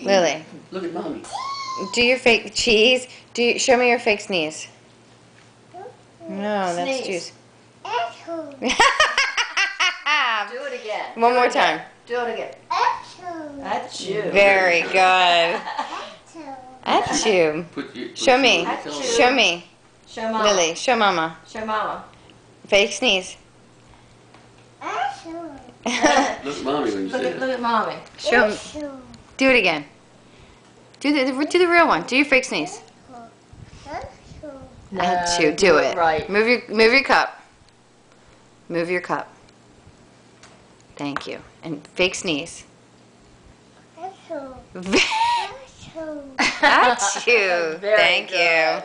Lily, Look at mommy. do your fake cheese. Show me your fake sneeze. No, that's Sneeze. juice. Do it again. One more time. Do it again. Achoo. Very good. Achoo. Show me. Achoo. Show me. Show mama. Lily, show mama. Show mama. Fake sneeze. Look at mommy when you say Look at mommy. Show. Do it again. Do the real one. Do your fake sneeze. Achoo. Do it. Right. Move your cup. Move your cup. Thank you. And fake sneeze. Achoo. Very Thank you. good.